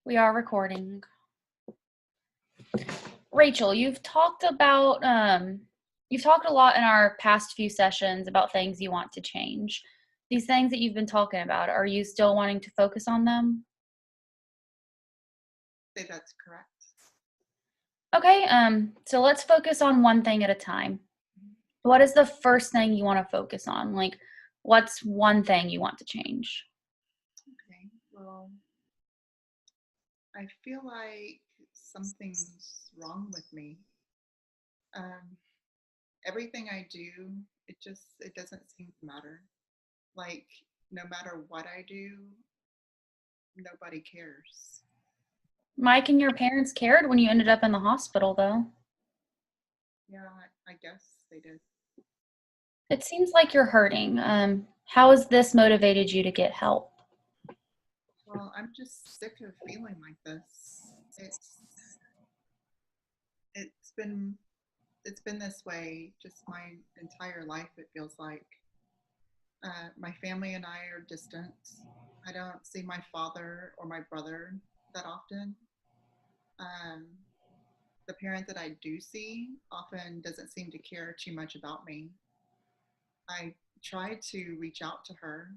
We are recording. Rachel, you've talked a lot in our past few sessions about things you want to change. These things that you've been talking about, are you still wanting to focus on them? Say that's correct. Okay, so let's focus on one thing at a time. What is the first thing you want to focus on? Like, what's one thing you want to change? Okay. Well, I feel like something's wrong with me. Um, Everything I do, it doesn't seem to matter. Like no matter what I do, nobody cares. Mike and your parents cared when you ended up in the hospital, though. Yeah, I guess they did. It seems like you're hurting. How has this motivated you to get help? Well, I'm just sick of feeling like this. It's been it's been this way just my entire life. It feels like my family and I are distant. I don't see my father or my brother that often. Um, the parent that I do see often doesn't seem to care too much about me. I tried to reach out to her,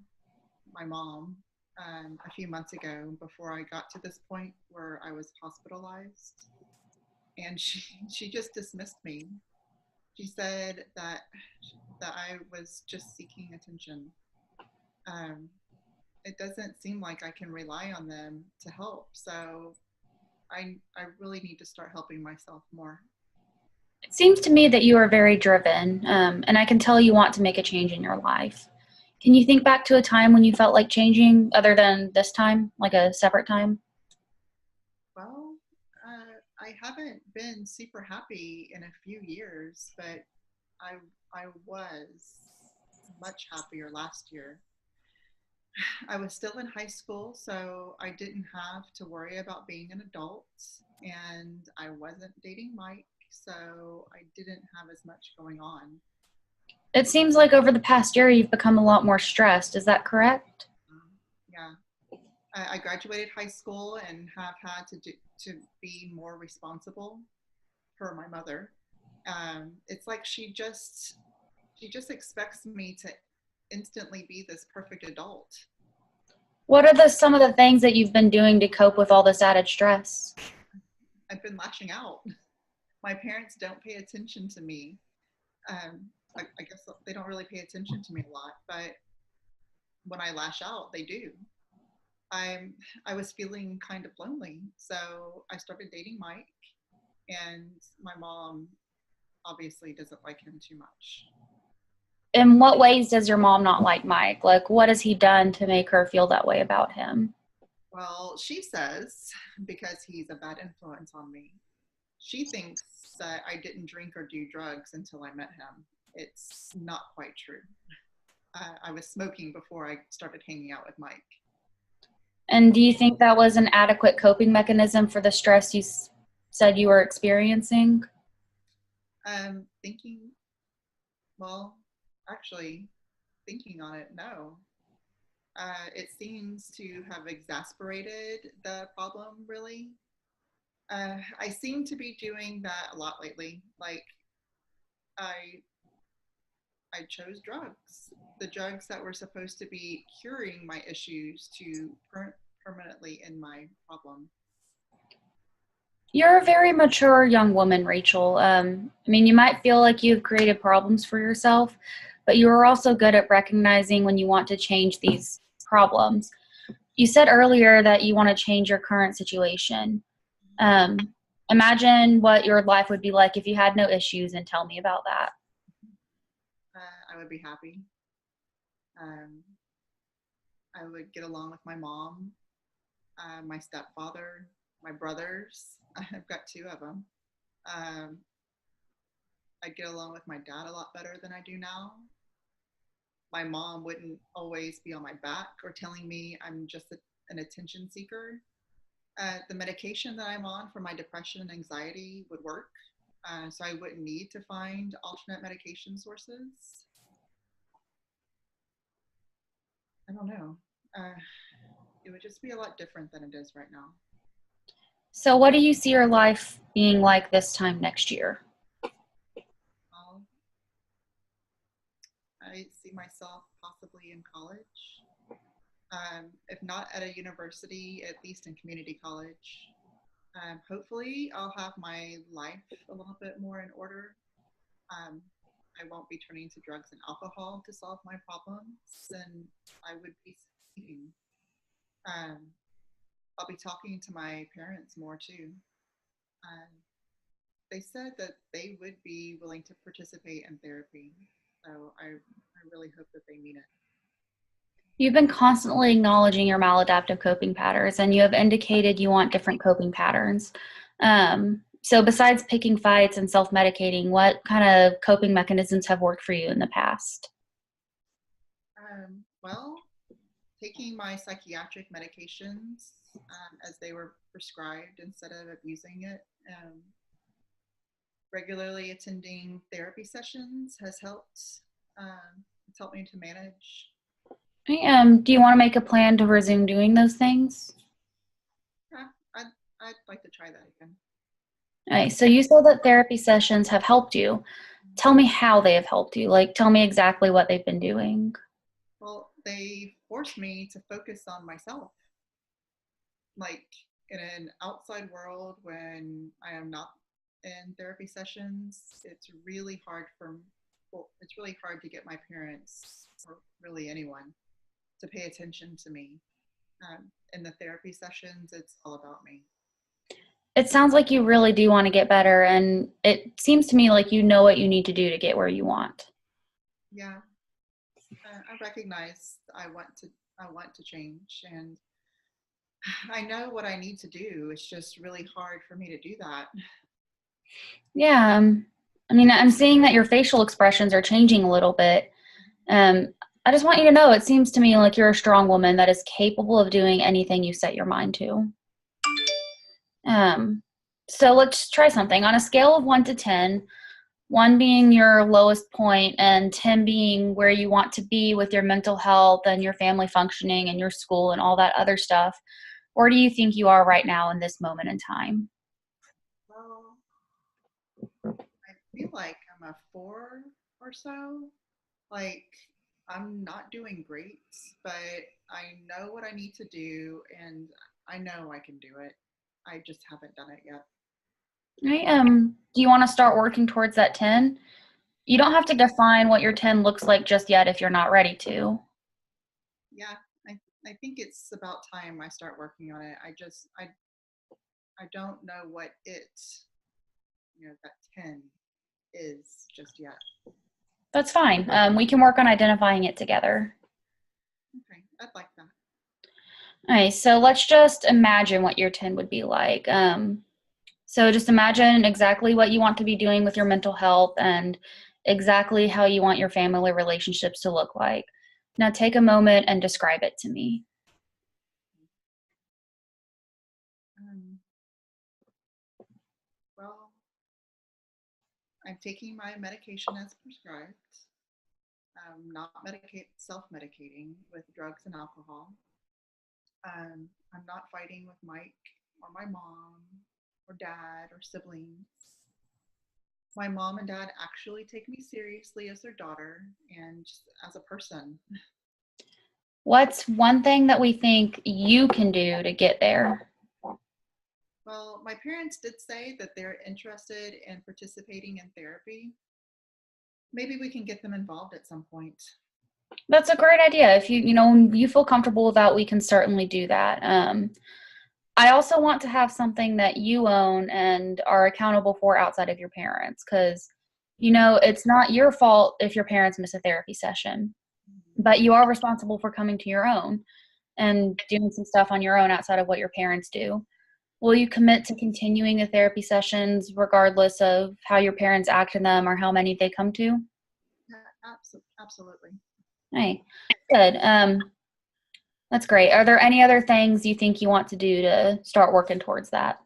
my mom, a few months ago before I got to this point where I was hospitalized, and she just dismissed me. She said that I was just seeking attention. Um, it doesn't seem like I can rely on them to help. So I really need to start helping myself more. It seems to me that you are very driven, and I can tell you want to make a change in your life. Can you think back to a time when you felt like changing other than this time, like a separate time? Well, I haven't been super happy in a few years, but I I was much happier last year. I was still in high school, so I didn't have to worry about being an adult, and I wasn't dating Mike, so I didn't have as much going on. It seems like over the past year you've become a lot more stressed. Is that correct? Yeah, I graduated high school and have had to be more responsible for my mother. It's like she just expects me to instantly be this perfect adult. What are some of the things that you've been doing to cope with all this added stress? I've been lashing out. My parents don't pay attention to me. I guess they don't really pay attention to me a lot, but when I lash out, they do. I'm I was feeling kind of lonely, so I started dating Mike, and my mom obviously doesn't like him too much. In what ways does your mom not like Mike? Like, what has he done to make her feel that way about him? Well, she says because he's a bad influence on me. She thinks that I didn't drink or do drugs until I met him. It's not quite true. I was smoking before I started hanging out with Mike. And do you think that was an adequate coping mechanism for the stress you said you were experiencing? Thinking, well, actually, thinking on it, no. It seems to have exasperated the problem, really. I seem to be doing that a lot lately. Like, I I chose drugs, the drugs that were supposed to be curing my issues to permanently end my problem. You're a very mature young woman, Rachel. I mean, you might feel like you've created problems for yourself, but you are also good at recognizing when you want to change these problems. You said earlier that you want to change your current situation. Um, Imagine what your life would be like if you had no issues, and tell me about that. I would be happy. Um, I would get along with my mom, my stepfather, my brothers. I've got two of them. Um, I get along with my dad a lot better than I do now. My mom wouldn't always be on my back or telling me I'm just an attention seeker. The medication that I'm on for my depression and anxiety would work. So I wouldn't need to find alternate medication sources. I don't know. Uh, it would just be a lot different than it is right now. So what do you see your life being like this time next year? Well, I see myself possibly in college. If not at a university, at least in community college. Hopefully, I'll have my life a little bit more in order. Um, I won't be turning to drugs and alcohol to solve my problems, and I would be succeeding. Um, I'll be talking to my parents more too. Um, they said that they would be willing to participate in therapy, so I really hope that they mean it. You've been constantly acknowledging your maladaptive coping patterns, and you have indicated you want different coping patterns. So besides picking fights and self-medicating, what kind of coping mechanisms have worked for you in the past? Well, taking my psychiatric medications as they were prescribed instead of abusing it. Regularly attending therapy sessions has helped. It's helped me to manage. Do you want to make a plan to resume doing those things? Yeah, I'd like to try that again. All right, so you said that therapy sessions have helped you. Tell me how they have helped you. Like, tell me exactly what they've been doing. Well, they forced me to focus on myself. Like in an outside world, when I am not in therapy sessions, it's really hard to get my parents or really anyone to pay attention to me. In the therapy sessions, it's all about me. It sounds like you really do want to get better, and it seems to me like you know what you need to do to get where you want. Yeah, I recognize I want to change, and I know what I need to do. It's just really hard for me to do that. Yeah, I mean, I'm seeing that your facial expressions are changing a little bit. Um, I just want you to know it seems to me like you're a strong woman that is capable of doing anything you set your mind to. Um, so let's try something. On a scale of 1 to 10, 1 being your lowest point and 10 being where you want to be with your mental health and your family functioning and your school and all that other stuff, where do you think you are right now in this moment in time? Well, I feel like I'm a 4 or so. Like, I'm not doing great, but I know what I need to do and I know I can do it. I just haven't done it yet. Right. Do you want to start working towards that 10? You don't have to define what your 10 looks like just yet if you're not ready to. Yeah, I think it's about time I start working on it. I don't know what that 10 is just yet. That's fine. We can work on identifying it together. Okay, I'd like that. All right, so let's just imagine what your 10 would be like. So just imagine exactly what you want to be doing with your mental health and exactly how you want your family relationships to look like. Now take a moment and describe it to me. Um, well, I'm taking my medication as prescribed. Not self-medicating with drugs and alcohol. I'm not fighting with Mike or my mom or dad or siblings. My mom and dad actually take me seriously as their daughter and just as a person. What's one thing that we think you can do to get there? Well, my parents did say that they're interested in participating in therapy. Maybe we can get them involved at some point. That's a great idea. If you feel comfortable with that, we can certainly do that. I also want to have something that you own and are accountable for outside of your parents, because it's not your fault if your parents miss a therapy session, but you are responsible for coming to your own and doing some stuff on your own outside of what your parents do. Will you commit to continuing the therapy sessions regardless of how your parents act in them or how many they come to? Yeah, absolutely. Hey, good. That's great. Are there any other things you think you want to do to start working towards that?